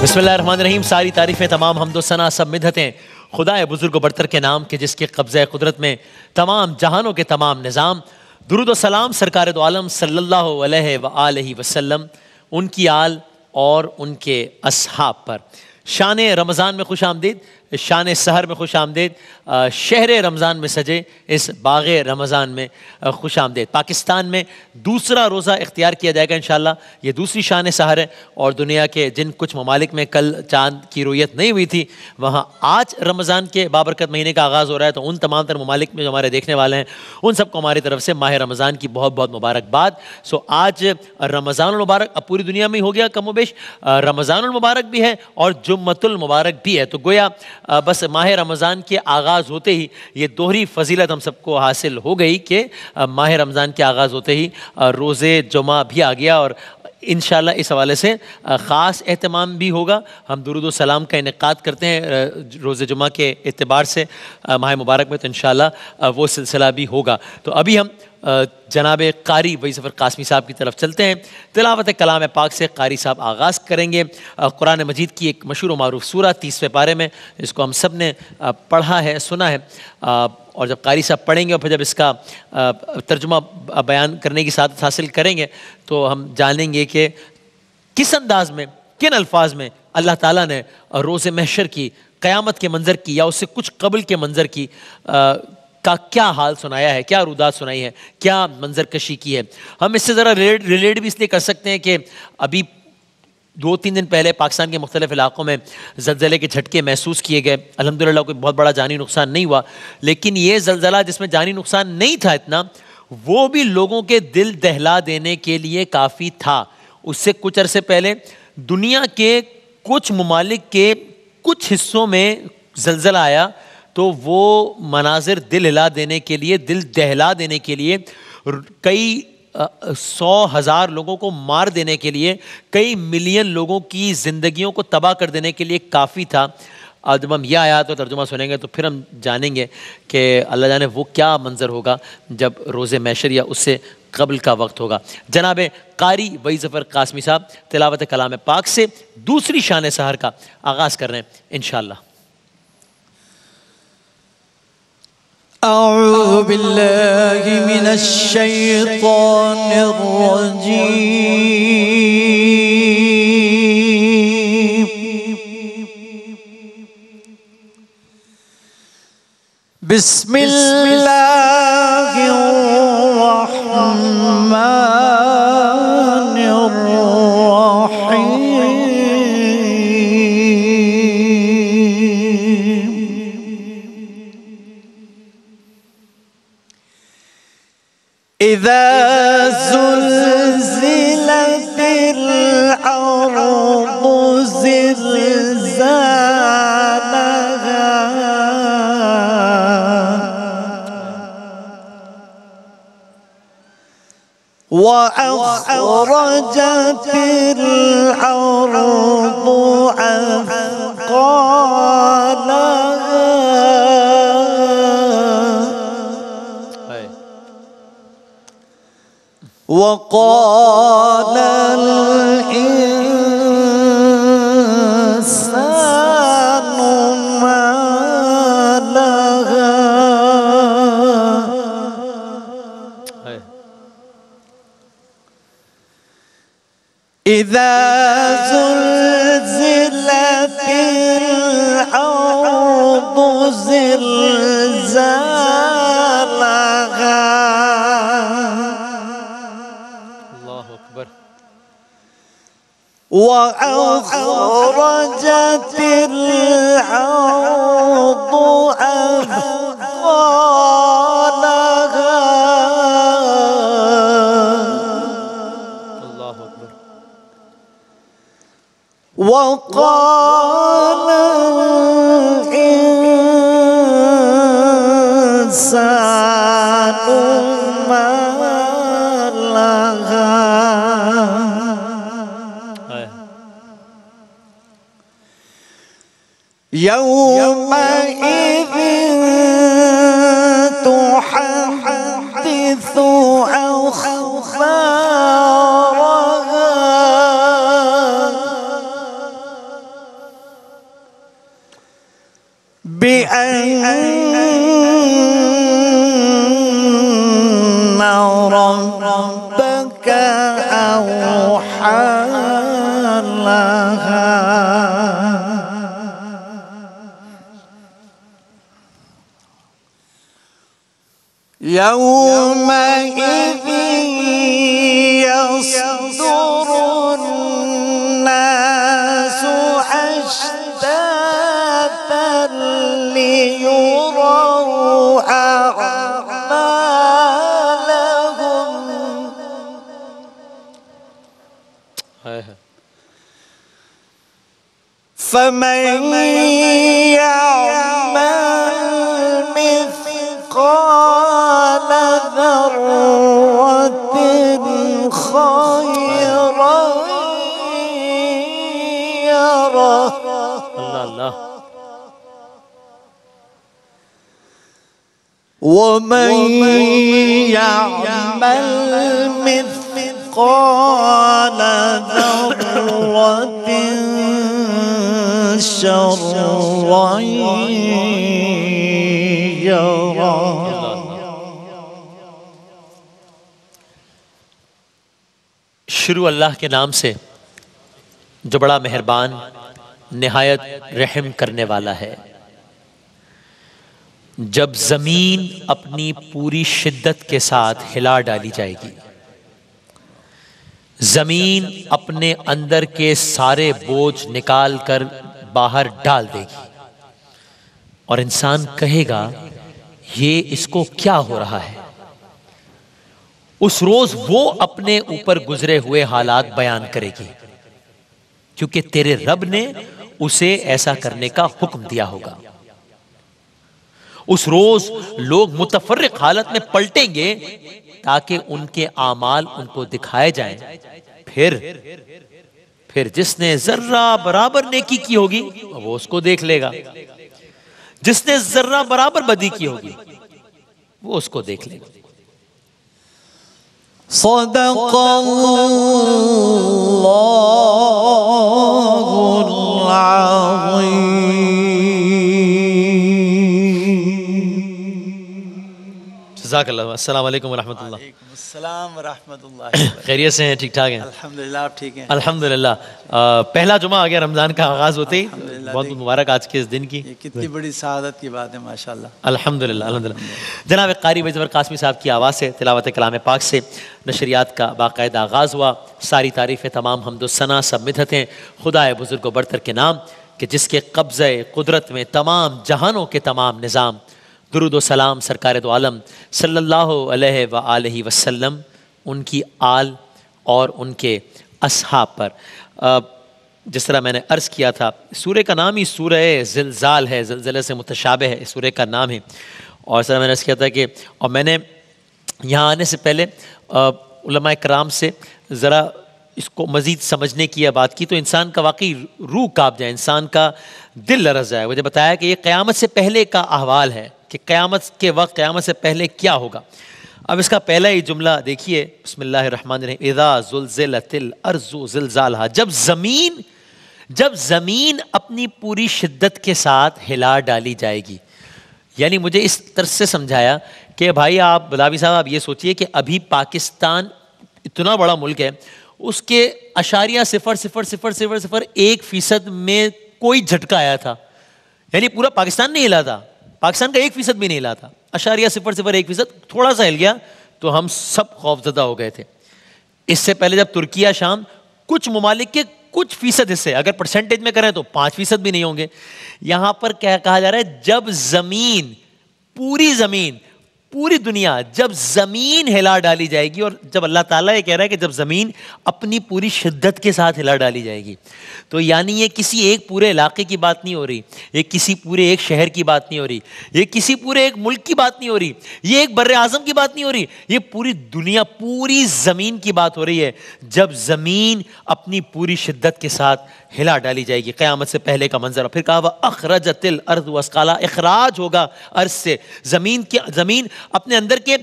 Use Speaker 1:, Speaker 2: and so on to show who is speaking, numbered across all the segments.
Speaker 1: بسم اللہ الرحمن الرحیم. ساری تعریفیں، تمام حمد و ثنا، سب مدحتیں خدا بزرگ و برتر کے نام کے جس کے قبضہ قدرت میں تمام جہانوں کے تمام نظام. درود و سلام سرکار دو عالم صلی اللہ علیہ وآلہ وسلم، ان کی آل اور ان کے اصحاب پر. شان رمضان میں خوش آمدید، شان سحر میں خوش آمدید، شہر رمضان میں سجے اس باغ رمضان میں خوش آمدید. پاکستان میں دوسرا روزہ اختیار کیا جائے گا انشاءاللہ. یہ دوسری شان سحر ہے، اور دنیا کے جن کچھ ممالک میں کل چاند کی رویت نہیں ہوئی تھی، وہاں آج رمضان کے بابرکت مہینے کا آغاز ہو رہا ہے. تو ان تمام تر ممالک میں جو ہمارے دیکھنے والے ہیں، ان سب کو ہماری طرف سے ماہ رمضان کی بہت بہت مبارکباد. آج رمضان المبارک اب پوری دنیا میں ہی ہو گیا کم و بیش. رمضان المبارک بھی ہے اور جمعۃ المبارک بھی ہے. تو گویا بس ماہ رمضان کے آغاز ہوتے ہی یہ دوہری فضیلت ہم سب کو حاصل ہو گئی کہ ماہ رمضان کے آغاز ہوتے ہی روزے جمعہ بھی آ گیا، اور انشاءاللہ اس حوالے سے خاص اہتمام بھی ہوگا. ہم درود و سلام کا انعقاد کرتے ہیں روز جمعہ کے اعتبار سے ماہ مبارک میں، تو انشاءاللہ وہ سلسلہ بھی ہوگا. تو ابھی ہم جناب قاری وحید ظفر قاسمی صاحب کی طرف چلتے ہیں. تلاوت کلام پاک سے قاری صاحب آغاز کریں گے. قرآن مجید کی ایک مشہور و معروف سورہ 30ویں پارے میں، اس کو ہم سب نے پڑھا ہے، سنا ہے، اور جب قاری صاحب پڑھیں گے اور پھر جب اس کا ترجمہ بیان کرنے کی سعادت حاصل کریں گے تو ہم جانیں گے کہ کس انداز میں، کن الفاظ میں اللہ تعالیٰ نے روز محشر کی، قیامت کے منظر کی، یا اس سے کچھ قبل کے منظر کی کا کیا حال سنایا ہے، کیا رودات سنائی ہے، کیا منظر کشی کی ہے. ہم اس سے ذرا ریلیٹ بھی اس لیے کر سکتے ہیں کہ ابھی 2-3 دن پہلے پاکستان کے مختلف علاقوں میں زلزلے کے جھٹکے محسوس کیے گئے. الحمدللہ کوئی بہت بڑا جانی نقصان نہیں ہوا، لیکن یہ زلزلہ جس میں جانی نقصان نہیں تھا اتنا، وہ بھی لوگوں کے دل دہلا دینے کے لیے کافی تھا. اس سے کچھ عرصے پہلے دنیا کے کچھ ممالک کے کچھ حصوں میں زلزلہ آیا، تو وہ مناظر دل ہلا دینے کے لیے، دل دہلا دینے کے لیے، کئی 100,000 لوگوں کو مار دینے کے لیے، کئی ملین لوگوں کی زندگیوں کو تباہ کر دینے کے لیے کافی تھا. آج جب ہم یہ آیات اور ترجمہ سنیں گے تو پھر ہم جانیں گے کہ اللہ جانے وہ کیا منظر ہوگا جب روز محشر یا اس سے قبل کا وقت ہوگا. جناب قاری وحید ظفر قاسمی صاحب تلاوت کلام پاک سے دوسری شان سحر کا آغاز کر رہے ہیں انشاءاللہ.
Speaker 2: أعوذ بالله من الشيطان الرجيم. بسم الله الرحمن الرحيم. إذا زلزلت الأرض زلزالها وأخرجت الأرض أثقالها وقال الإنسان ما لها إذا زلزلت الأرض زلزالها وأخرجت الأرض أثقالها
Speaker 1: اللہ اکبر.
Speaker 2: وقال الإنسان ما لها يومئذ تحدث أخبارها ربك أوحى لها يومئذ يصدر الناس أشتاتا ليروا أعمالهم فمن يعمل مثقال ذرة خيرا يره
Speaker 1: اللہ
Speaker 2: ومن يعمل مثقال ذرة شرا يره
Speaker 1: شروع اللہ کے نام سے جو بڑا مہربان نہایت رحم کرنے والا ہے۔ جب زمین اپنی پوری شدت کے ساتھ ہلا ڈالی جائے گی، زمین اپنے اندر کے سارے بوجھ نکال کر باہر ڈال دے گی اور انسان کہے گا یہ اس کو کیا ہو رہا ہے۔ اس روز وہ اپنے اوپر گزرے ہوئے حالات بیان کرے گی کیونکہ تیرے رب نے اسے ایسا کرنے کا حکم دیا ہوگا۔ اس روز لوگ متفرق حالت میں پلٹیں گے تاکہ ان کے اعمال ان کو دکھائے جائیں۔ پھر جس نے ذرہ برابر نیکی کی ہوگی وہ اس کو دیکھ لے گا، جس نے ذرہ برابر بدی کی ہوگی وہ اس کو دیکھ لے گا۔
Speaker 2: صدق اللہ العظیم۔
Speaker 1: جزاک اللہ۔ السلام علیکم ورحمۃ اللہ۔
Speaker 3: وعلیکم السلام ورحمۃ اللہ۔
Speaker 1: خیریت سے ہیں؟ ٹھیک ٹھاک ہیں؟
Speaker 3: الحمدللہ آپ ٹھیک ہیں؟
Speaker 1: الحمدللہ۔ پہلا جمعہ آ گیا رمضان کا آغاز ہوتے ہی، بہت مبارک آج کے اس دن کی۔
Speaker 3: یہ کتنی بڑی سعادت کی بات ہے ماشاءاللہ۔
Speaker 1: الحمدللہ الحمدللہ۔ جناب قاری ویزور قاسمی صاحب کی آواز سے تلاوت کلام پاک سے نشریات کا باقاعدہ آغاز ہوا۔ ساری تعریفیں، تمام حمد و ثنا، سب مدحتیں خدائے بزرگ و برتر کے نام کہ جس کے قبضہ قدرت میں تمام جہانوں کے تمام نظام۔ درود و سلام سرکار دو عالم صلی اللہ علیہ وآلہ وسلم، ان کی آل اور ان کے اصحاب پر۔ جس طرح میں نے عرض کیا تھا، سورہ کا نام ہی سورہ زلزال ہے، زلزلے سے متشابہ ہے اس سورہ کا نام ہے۔ اور اس طرح میں نے عرض کیا تھا کہ اور میں نے یہاں آنے سے پہلے علماء کرام سے ذرا اس کو مزید سمجھنے کی بات کی تو انسان کا واقعی روح کانپ جائے، انسان کا دل لرز جائے۔ مجھے بتایا کہ یہ قیامت سے پہلے کا احوال ہے کہ قیامت کے وقت، قیامت سے پہلے کیا ہوگا۔ اب اس کا پہلا ہی جملہ دیکھیے، بسم اللہ الرحمن الرحیم، اذا زلزلت الارض زلزالها، جب زمین اپنی پوری شدت کے ساتھ ہلا ڈالی جائے گی۔ یعنی مجھے اس طرح سے سمجھایا کہ بھائی آپ بلاوی صاحب آپ یہ سوچئے کہ ابھی پاکستان اتنا بڑا ملک ہے، اس کے .000001% میں کوئی جھٹکا آیا تھا، یعنی پورا پاکستان نہیں ہلا تھا، پاکستان کا 1% بھی نہیں ہلا تھا، .0001% تھوڑا سا ہل گیا تو ہم سب خوف زدہ ہو گئے تھے۔ اس سے پہلے جب ترکیہ، شام، کچھ ممالک کے کچھ فیصد حصے اگر پرسنٹیج میں کریں تو 5% بھی نہیں ہوں گے۔ یہاں پر کیا کہا جا رہا ہے، جب زمین، پوری دنیا جب زمین ہلا ڈالی جائے گی، اور جب اللہ تعالیٰ یہ کہہ رہا ہے کہ جب زمین اپنی پوری شدت کے ساتھ ہلا ڈالی جائے گی، تو یعنی یہ کسی ایک پورے علاقے کی بات نہیں ہو رہی، یہ کسی پورے ایک شہر کی بات نہیں ہو رہی، یہ کسی پورے ایک ملک کی بات نہیں ہو رہی، یہ ایک بر اعظم کی بات نہیں ہو رہی، یہ پوری دنیا، پوری زمین کی بات ہو رہی ہے۔ جب زمین اپنی پوری شدت کے ساتھ ہلا ڈالی جائے گی، قیامت سے پہلے کا منظر۔ پھر کہا وَأَخْرَجَتِ الْأَرْضُ أَثْقَالَهَا، اخراج ہوگا ارض سے، زمین اپنے اندر کے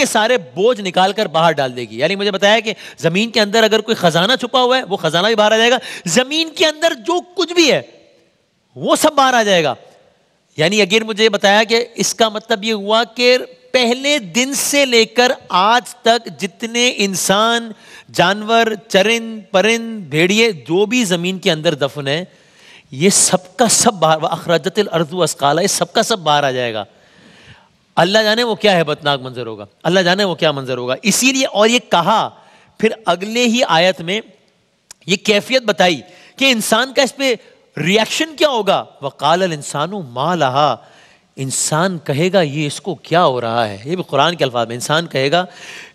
Speaker 1: سارے بوجھ نکال کر باہر ڈال دے گی۔ یعنی مجھے بتایا کہ زمین کے اندر اگر کوئی خزانہ چھپا ہوا ہے وہ خزانہ بھی باہر آ جائے گا، زمین کے اندر جو کچھ بھی ہے وہ سب باہر آ جائے گا۔ یعنی اگر مجھے بتایا کہ اس کا مطلب یہ ہوا کہ پہلے دن سے لے کر آج تک جتنے انسان، جانور، چرند پرند، بھیڑیے جو بھی زمین کے اندر دفن ہے، یہ سب کا سب باہر، اخرجت الارض اثقالہا، یہ سب کا سب باہر آ جائے گا. اللہ جانے وہ کیا ہیبت ناک منظر ہوگا، اللہ جانے وہ کیا منظر ہوگا. اسی لیے اور یہ کہا پھر اگلے ہی آیت میں یہ کیفیت بتائی کہ انسان کا اس پہ ریاکشن کیا ہوگا. وقال الانسان ما لہا، انسان کہے گا یہ اس کو کیا ہو رہا ہے. یہ بھی قرآن کے الفاظ میں، انسان کہے گا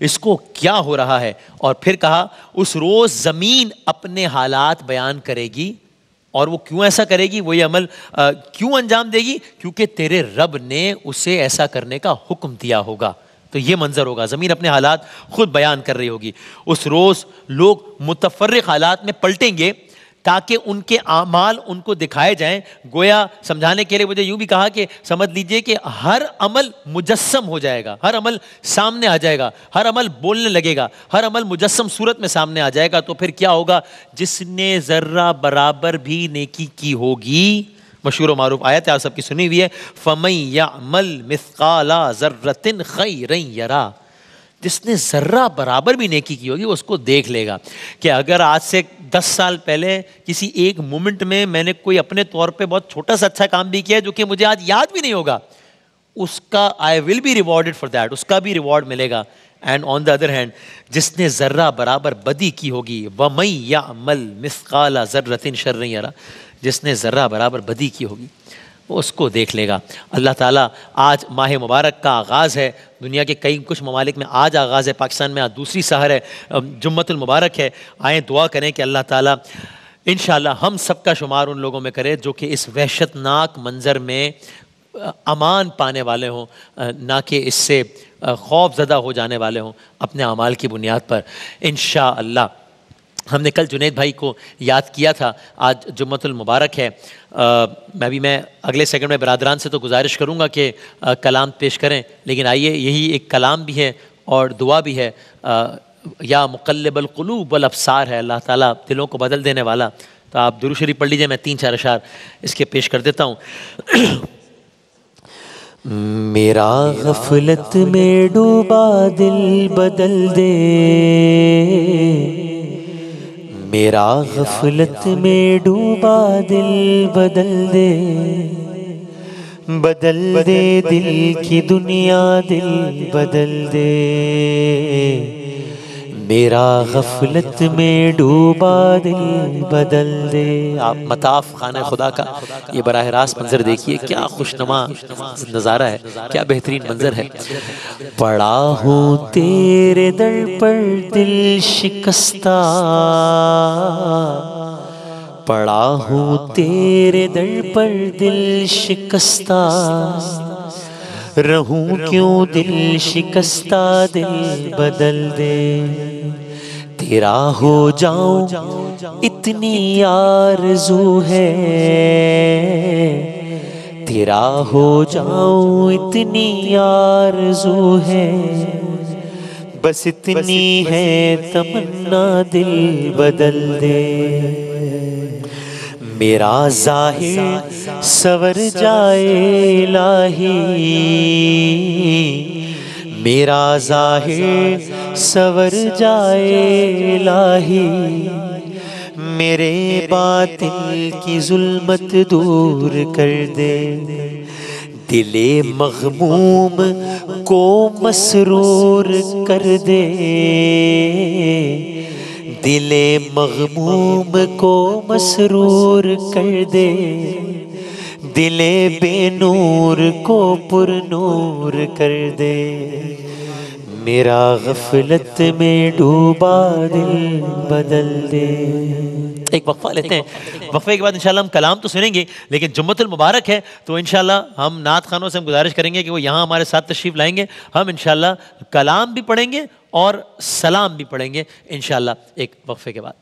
Speaker 1: اس کو کیا ہو رہا ہے. اور پھر کہا اس روز زمین اپنے حالات بیان کرے گی. اور وہ کیوں ایسا کرے گی، وہ یہ عمل کیوں انجام دے گی؟ کیونکہ تیرے رب نے اسے ایسا کرنے کا حکم دیا ہوگا. تو یہ منظر ہوگا، زمین اپنے حالات خود بیان کر رہی ہوگی. اس روز لوگ متفرق حالات میں پلٹیں گے تاکہ ان کے اعمال ان کو دکھائے جائیں. گویا سمجھانے کے لیے مجھے یوں بھی کہا کہ سمجھ لیجئے کہ ہر عمل مجسم ہو جائے گا، ہر عمل سامنے آ جائے گا، ہر عمل بولنے لگے گا، ہر عمل مجسم صورت میں سامنے آ جائے گا. تو پھر کیا ہوگا؟ جس نے ذرہ برابر بھی نیکی کی ہوگی، مشہور و معروف آیت آپ سب کی سنی ہوئی ہے، فَمَن يَعْمَلْ مِثْقَالَ ذَرَّةٍ خَيْرًا يَرَهُ، جس نے ذرہ برابر بھی نیکی کی ہوگی وہ اس کو دیکھ لے گا. کہ اگر آج سے 10 سال پہلے کسی ایک مومنٹ میں میں نے کوئی اپنے طور پہ بہت چھوٹا سا اچھا کام بھی کیا ہے جو کہ مجھے آج یاد بھی نہیں ہوگا، اس کا I will be rewarded for that، اس کا بھی ریوارڈ ملے گا. And on the other hand جس نے ذرہ برابر بدی کی ہوگی، وَمَن يَعْمَلْ مِثْقَالَ ذَرَّةٍ شَرًّا يَرَهُ، جس نے ذرہ برابر بدی کی ہوگی وہ اس کو دیکھ لے گا. اللہ تعالیٰ آج ماہ مبارک کا آغاز ہے، دنیا کے کچھ ممالک میں آج آغاز ہے، پاکستان میں آج دوسری سحر ہے، جمعۃ المبارک ہے. آئیں دعا کریں کہ اللہ تعالیٰ انشاءاللہ ہم سب کا شمار ان لوگوں میں کرے جو کہ اس وحشت ناک منظر میں امان پانے والے ہوں، نہ کہ اس سے خوف زدہ ہو جانے والے ہوں اپنے اعمال کی بنیاد پر انشاءاللہ. ہم نے کل جنید بھائی کو یاد کیا تھا، آج جمعۃ المبارک ہے. میں اگلے سیکنڈ میں برادران سے تو گزارش کروں گا کہ کلام پیش کریں، لیکن آئیے یہی ایک کلام بھی ہے اور دعا بھی ہے. یا مقلب القلوب والابصار ہے، اللہ تعالیٰ دلوں کو بدل دینے والا. تو آپ درود شریف پڑھ لیجئے، میں 3-4 اشعار اس کے پیش کر دیتا ہوں.
Speaker 2: میرا غفلت میں ڈوبا دل بدل دے، میرا غفلت میں ڈوبا دل بدل دے، بدل دے دل کی دنیا دل بدل دے، میرا غفلت میں ڈوبا دل بدل دے.
Speaker 1: آپ مطاف خانہ خدا کا یہ براہ راست منظر دیکھیے، کیا خوشنما نظارہ ہے، کیا بہترین منظر ہے.
Speaker 2: پڑا ہوں تیرے در پر دل شکستہ، پڑا ہوں تیرے در پر دل شکستہ، رہوں کیوں دل شکستہ دل بدل دے، تیرا ہو جاؤں اتنی آرزو ہے، تیرا ہو جاؤں اتنی آرزو ہے، بس اتنی ہے تمنا دل بدل دے. میرا ظاہر سور جائے الہی، میرا ظاہر سور جائے الہی، میرے باطن کی ظلمت دور کر دے، دل مغموم کو مسرور کر دے، دل مغموم کو مسرور کر دے، دل بے نور کو پر نور کر دے، میرا غفلت میں ڈوبا دل بدل دے.
Speaker 1: ایک وقفہ لیتے ہیں، وقفے کے بعد انشاءاللہ ہم کلام تو سنیں گے، لیکن جمعۃ المبارک ہے تو انشاءاللہ ہم نعت خانوں سے ہم گزارش کریں گے کہ وہ یہاں ہمارے ساتھ تشریف لائیں گے. ہم انشاءاللہ کلام بھی پڑھیں گے اور سلام بھی پڑھیں گے انشاءاللہ ایک وقفے کے بعد.